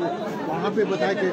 आपको वहाँ पे बताया कि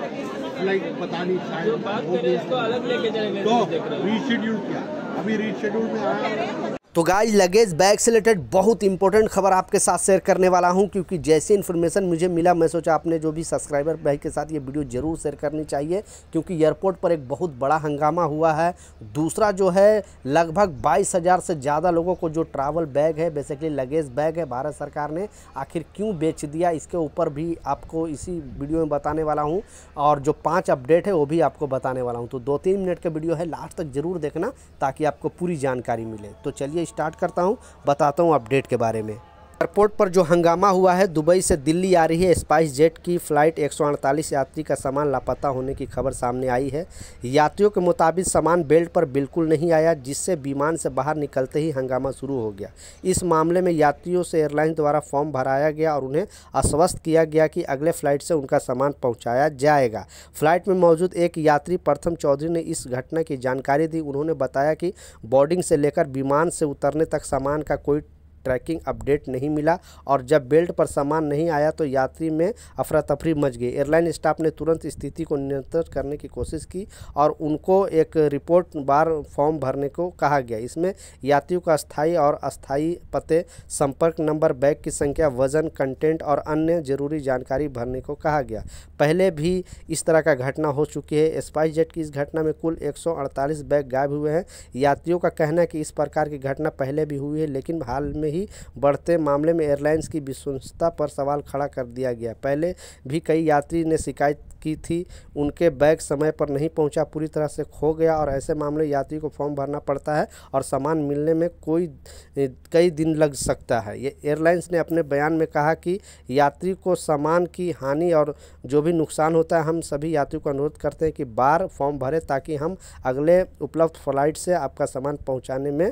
फ्लाइट पता नहीं शायद इसको अलग लेके जाएंगे तो रीशेड्यूल किया, अभी रीशेड्यूल में आया। तो गाइस लगेज बैग से रिलेटेड बहुत इंपॉर्टेंट खबर आपके साथ शेयर करने वाला हूं, क्योंकि जैसे इन्फॉर्मेशन मुझे मिला मैं सोचा आपने जो भी सब्सक्राइबर भाई के साथ ये वीडियो ज़रूर शेयर करनी चाहिए, क्योंकि एयरपोर्ट पर एक बहुत बड़ा हंगामा हुआ है। दूसरा जो है लगभग 22,000 से ज़्यादा लोगों को जो ट्रैवल बैग है, बेसिकली लगेज बैग है, भारत सरकार ने आखिर क्यों बेच दिया, इसके ऊपर भी आपको इसी वीडियो में बताने वाला हूँ। और जो 5 अपडेट है वो भी आपको बताने वाला हूँ। तो 2-3 मिनट का वीडियो है, लास्ट तक ज़रूर देखना ताकि आपको पूरी जानकारी मिले। तो चलिए स्टार्ट करता हूं, बताता हूं अपडेट के बारे में। एयरपोर्ट पर जो हंगामा हुआ है, दुबई से दिल्ली आ रही है स्पाइस जेट की फ़्लाइट 148 यात्री का सामान लापता होने की खबर सामने आई है। यात्रियों के मुताबिक सामान बेल्ट पर बिल्कुल नहीं आया, जिससे विमान से बाहर निकलते ही हंगामा शुरू हो गया। इस मामले में यात्रियों से एयरलाइन द्वारा फॉर्म भराया गया और उन्हें आश्वस्त किया गया कि अगले फ़्लाइट से उनका सामान पहुँचाया जाएगा। फ़्लाइट में मौजूद एक यात्री प्रथम चौधरी ने इस घटना की जानकारी दी। उन्होंने बताया कि बोर्डिंग से लेकर विमान से उतरने तक सामान का कोई ट्रैकिंग अपडेट नहीं मिला और जब बेल्ट पर सामान नहीं आया तो यात्री में अफरा तफरी मच गई। एयरलाइन स्टाफ ने तुरंत स्थिति को नियंत्रित करने की कोशिश की और उनको एक रिपोर्ट बार फॉर्म भरने को कहा गया। इसमें यात्रियों का स्थायी और अस्थायी पते, संपर्क नंबर, बैग की संख्या, वजन, कंटेंट और अन्य जरूरी जानकारी भरने को कहा गया। पहले भी इस तरह का घटना हो चुकी है। स्पाइस जेट की इस घटना में कुल 148 बैग गायब हुए हैं। यात्रियों का कहना है कि इस प्रकार की घटना पहले भी हुई है, लेकिन हाल में ही बढ़ते मामले में एयरलाइंस की विश्वसनीयता पर सवाल खड़ा कर दिया गया। पहले भी कई यात्री ने शिकायत की थी, उनके बैग समय पर नहीं पहुंचा, पूरी तरह से खो गया और ऐसे मामले यात्री को फॉर्म भरना पड़ता है और सामान मिलने में कई दिन लग सकता है। ये एयरलाइंस ने अपने बयान में कहा कि यात्री को सामान की हानि और जो भी नुकसान होता है, हम सभी यात्रियों को अनुरोध करते हैं कि बार फॉर्म भरें ताकि हम अगले उपलब्ध फ्लाइट से आपका सामान पहुंचाने में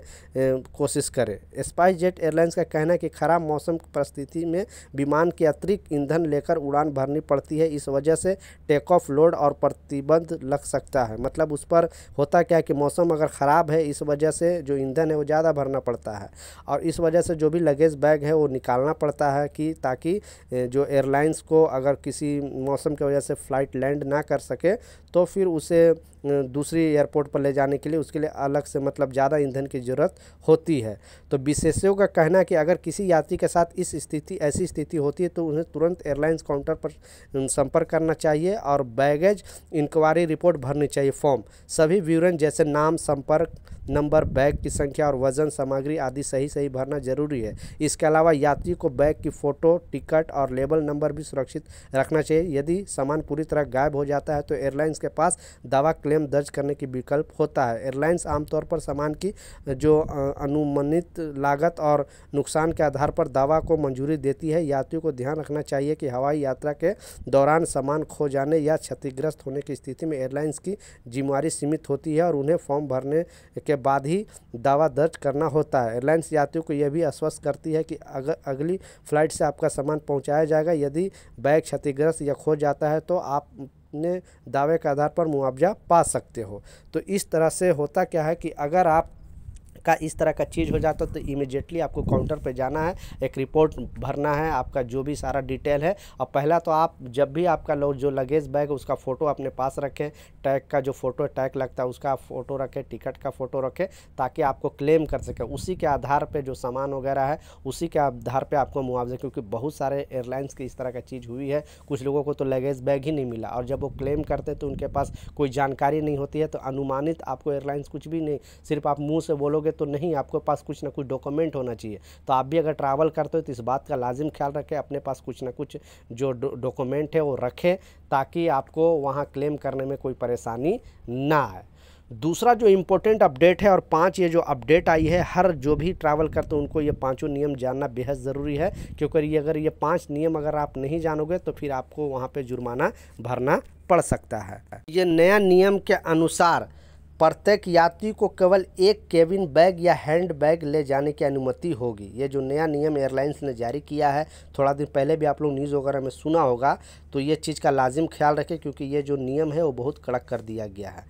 कोशिश करें। स्पाइस जेट एयरलाइंस का कहना है कि खराब मौसम की परिस्थिति में विमान के अतिरिक्त ईंधन लेकर उड़ान भरनी पड़ती है। इस वजह से टेक ऑफ लोड और प्रतिबंध लग सकता है। मतलब उस पर होता क्या है कि मौसम अगर ख़राब है, इस वजह से जो ईंधन है वो ज़्यादा भरना पड़ता है और इस वजह से जो भी लगेज बैग है वो निकालना पड़ता है कि ताकि जो एयरलाइंस को अगर किसी मौसम की वजह से फ़्लाइट लैंड ना कर सके तो फिर उसे दूसरी एयरपोर्ट पर ले जाने के लिए उसके लिए अलग से मतलब ज़्यादा ईंधन की ज़रूरत होती है। तो विशेषज्ञों का कहना है कि अगर किसी यात्री के साथ ऐसी स्थिति होती है तो उन्हें तुरंत एयरलाइंस काउंटर पर संपर्क करना चाहिए और बैगेज इंक्वायरी रिपोर्ट भरनी चाहिए। फॉर्म सभी विवरण जैसे नाम, संपर्क नंबर, बैग की संख्या और वजन, सामग्री आदि सही भरना जरूरी है। इसके अलावा यात्री को बैग की फ़ोटो, टिकट और लेबल नंबर भी सुरक्षित रखना चाहिए। यदि सामान पूरी तरह गायब हो जाता है तो एयरलाइंस के पास दावा क्लेम दर्ज करने की विकल्प होता है। एयरलाइंस आमतौर पर सामान की जो अनुमानित लागत और नुकसान के आधार पर दावा को मंजूरी देती है। यात्रियों को ध्यान रखना चाहिए कि हवाई यात्रा के दौरान सामान खो जाने या क्षतिग्रस्त होने की स्थिति में एयरलाइंस की जिम्मेदारी सीमित होती है और उन्हें फॉर्म भरने के बाद ही दावा दर्ज करना होता है। एयरलाइंस यात्रियों को यह भी आश्वस्त करती है कि अगर अगली फ़्लाइट से आपका सामान पहुंचाया जाएगा। यदि बैग क्षतिग्रस्त या खो जाता है तो आप अपने दावे के आधार पर मुआवजा पा सकते हो। तो इस तरह से होता क्या है कि अगर आप का इस तरह का चीज़ हो जाता तो इमीडिएटली आपको काउंटर पे जाना है, एक रिपोर्ट भरना है, आपका जो भी सारा डिटेल है। और पहला तो आप जब भी आपका जो लगेज बैग है उसका फ़ोटो अपने पास रखें, टैग का जो फ़ोटो टैग लगता है उसका फ़ोटो रखें, टिकट का फ़ोटो रखें ताकि आपको क्लेम कर सकें। उसी के आधार पर जो सामान वगैरह है उसी के आधार पर आपको मुआवजा, क्योंकि बहुत सारे एयरलाइंस की इस तरह का चीज़ हुई है। कुछ लोगों को तो लगेज बैग ही नहीं मिला और जब वो क्लेम करते तो उनके पास कोई जानकारी नहीं होती है। तो अनुमानित आपको एयरलाइंस कुछ भी नहीं, सिर्फ आप मुँह से बोलोगे तो नहीं, आपके पास कुछ ना कुछ डॉक्यूमेंट होना चाहिए। तो आप भी अगर ट्रैवल करते हो तो इस बात का लाजिम ख्याल रखें, अपने पास कुछ ना कुछ जो डॉक्यूमेंट है वो रखें ताकि आपको वहाँ क्लेम करने में कोई परेशानी ना आए। दूसरा जो इम्पोर्टेंट अपडेट है और 5 ये जो अपडेट आई है, हर जो भी ट्रैवल करते हैं उनको ये 5 नियम जानना बेहद ज़रूरी है, क्योंकि अगर ये 5 नियम अगर आप नहीं जानोगे तो फिर आपको वहाँ पे जुर्माना भरना पड़ सकता है। ये नया नियम के अनुसार प्रत्येक यात्री को केवल एक केबिन बैग या हैंड बैग ले जाने की अनुमति होगी। ये जो नया नियम एयरलाइंस ने जारी किया है, थोड़ा दिन पहले भी आप लोग न्यूज़ वगैरह में सुना होगा, तो ये चीज़ का लाजिम ख्याल रखें क्योंकि ये जो नियम है वो बहुत कड़क कर दिया गया है।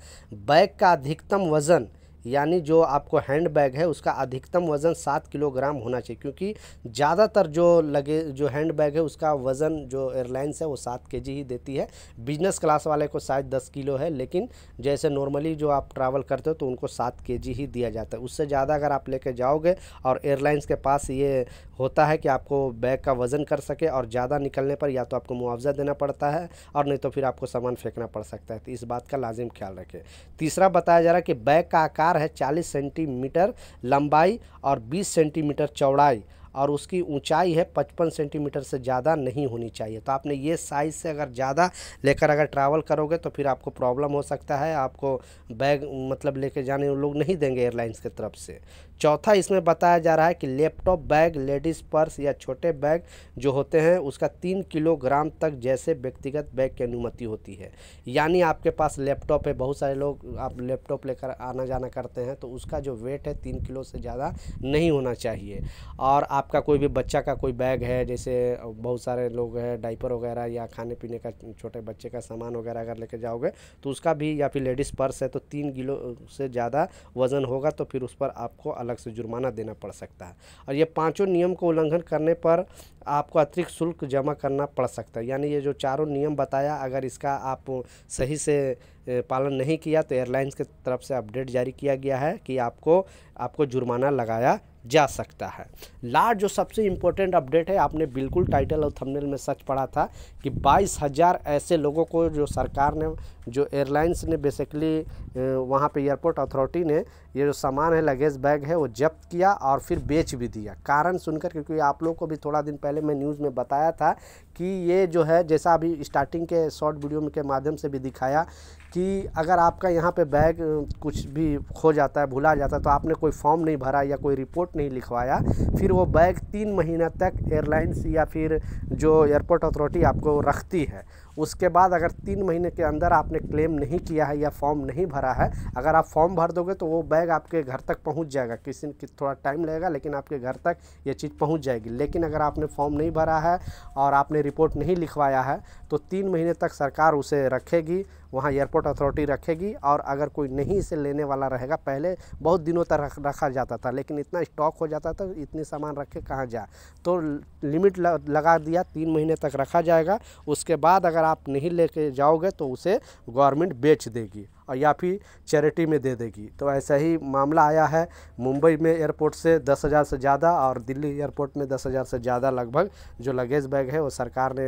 बैग का अधिकतम वज़न यानी जो आपको हैंड बैग है उसका अधिकतम वज़न 7 किलोग्राम होना चाहिए, क्योंकि ज़्यादातर जो हैंड बैग है उसका वज़न जो एयरलाइंस है वो 7 केजी ही देती है। बिजनेस क्लास वाले को शायद 10 किलो है, लेकिन जैसे नॉर्मली जो आप ट्रैवल करते हो तो उनको 7 केजी ही दिया जाता है। उससे ज़्यादा अगर आप लेके जाओगे और एयरलाइंस के पास ये होता है कि आपको बैग का वज़न कर सके और ज़्यादा निकलने पर या तो आपको मुआवजा देना पड़ता है और नहीं तो फिर आपको सामान फेंकना पड़ सकता है। तो इस बात का लाजिम ख्याल रखें। तीसरा बताया जा रहा है कि बैग का आकार है 40 सेंटीमीटर लंबाई और 20 सेंटीमीटर चौड़ाई और उसकी ऊंचाई है 55 सेंटीमीटर से ज़्यादा नहीं होनी चाहिए। तो आपने ये साइज़ से अगर ज़्यादा लेकर अगर ट्रैवल करोगे तो फिर आपको प्रॉब्लम हो सकता है, आपको बैग मतलब लेके जाने वो लोग नहीं देंगे एयरलाइंस की तरफ से। चौथा इसमें बताया जा रहा है कि लैपटॉप बैग, लेडीज़ पर्स या छोटे बैग जो होते हैं उसका 3 किलोग्राम तक जैसे व्यक्तिगत बैग की अनुमति होती है। यानी आपके पास लैपटॉप है, बहुत सारे लोग आप लैपटॉप लेकर आना जाना करते हैं तो उसका जो वेट है 3 किलो से ज़्यादा नहीं होना चाहिए। और आपका कोई भी बच्चा का कोई बैग है, जैसे बहुत सारे लोग हैं डाइपर वगैरह या खाने पीने का छोटे बच्चे का सामान वगैरह अगर लेके जाओगे तो उसका भी, या फिर लेडीज़ पर्स है तो 3 किलो से ज़्यादा वज़न होगा तो फिर उस पर आपको अलग से जुर्माना देना पड़ सकता है। और ये पांचों नियम को उल्लंघन करने पर आपको अतिरिक्त शुल्क जमा करना पड़ सकता है। यानी ये जो चारों नियम बताया, अगर इसका आप सही से पालन नहीं किया तो एयरलाइंस की तरफ से अपडेट जारी किया गया है कि आपको जुर्माना लगाया जा सकता है। लास्ट जो सबसे इम्पोर्टेंट अपडेट है, आपने बिल्कुल टाइटल और थंबनेल में सच पढ़ा था कि 22,000 ऐसे लोगों को जो सरकार ने, जो एयरलाइंस ने बेसिकली वहाँ पे एयरपोर्ट अथॉरिटी ने ये जो सामान है लगेज बैग है वो जब्त किया और फिर बेच भी दिया। कारण सुनकर, क्योंकि आप लोगों को भी थोड़ा दिन पहले मैं न्यूज़ में बताया था कि ये जो है, जैसा अभी स्टार्टिंग के शॉर्ट वीडियो के माध्यम से भी दिखाया कि अगर आपका यहाँ पे बैग कुछ भी खो जाता है, भुला जाता है, तो आपने कोई फॉर्म नहीं भरा या कोई रिपोर्ट नहीं लिखवाया, फिर वो बैग 3 महीना तक एयरलाइंस या फिर जो एयरपोर्ट अथॉरिटी आपको रखती है। उसके बाद अगर 3 महीने के अंदर आपने क्लेम नहीं किया है या फॉर्म नहीं भरा है, अगर आप फॉर्म भर दोगे तो वो बैग आपके घर तक पहुंच जाएगा। किसी थोड़ा टाइम लगेगा लेकिन आपके घर तक ये चीज़ पहुंच जाएगी। लेकिन अगर आपने फॉर्म नहीं भरा है और आपने रिपोर्ट नहीं लिखवाया है तो 3 महीने तक सरकार उसे रखेगी, वहाँ एयरपोर्ट अथॉरिटी रखेगी। और अगर कोई नहीं इसे लेने वाला रहेगा, पहले बहुत दिनों तक रखा जाता था लेकिन इतना स्टॉक हो जाता था, इतनी सामान रखे कहाँ जाए, तो लिमिट लगा दिया, 3 महीने तक रखा जाएगा। उसके बाद अगर आप नहीं लेके जाओगे तो उसे गवर्नमेंट बेच देगी और या फिर चैरिटी में दे देगी। तो ऐसा ही मामला आया है मुंबई में एयरपोर्ट से 10,000 से ज़्यादा और दिल्ली एयरपोर्ट में 10,000 से ज़्यादा लगभग जो लगेज बैग है वो सरकार ने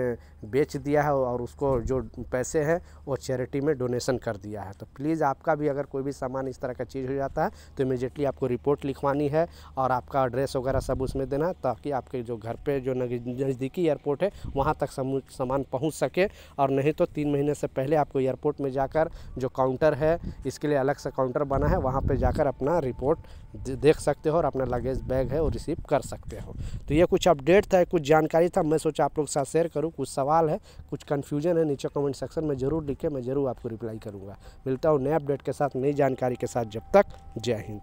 बेच दिया है और उसको जो पैसे हैं वो चैरिटी में डोनेशन कर दिया है। तो प्लीज़ आपका भी अगर कोई भी सामान इस तरह का चीज़ हो जाता है तो इमीडिएटली आपको रिपोर्ट लिखवानी है और आपका एड्रेस वगैरह सब उसमें देना, ताकि आपके जो घर पे जो नज़दीकी एयरपोर्ट है वहाँ तक सामान पहुँच सके। और नहीं तो 3 महीने से पहले आपको एयरपोर्ट में जाकर जो काउंटर है, इसके लिए अलग से काउंटर बना है, वहाँ पे जाकर अपना रिपोर्ट देख सकते हो और अपना लगेज बैग है वो रिसीव कर सकते हो। तो ये कुछ अपडेट था, कुछ जानकारी था, मैं सोचा आप लोग के साथ शेयर करूँ। कुछ सवाल है, कुछ कन्फ्यूजन है, नीचे कमेंट सेक्शन में ज़रूर लिखें, मैं ज़रूर आपको रिप्लाई करूँगा। मिलता हूँ नए अपडेट के साथ, नई जानकारी के साथ। जब तक जय हिंद।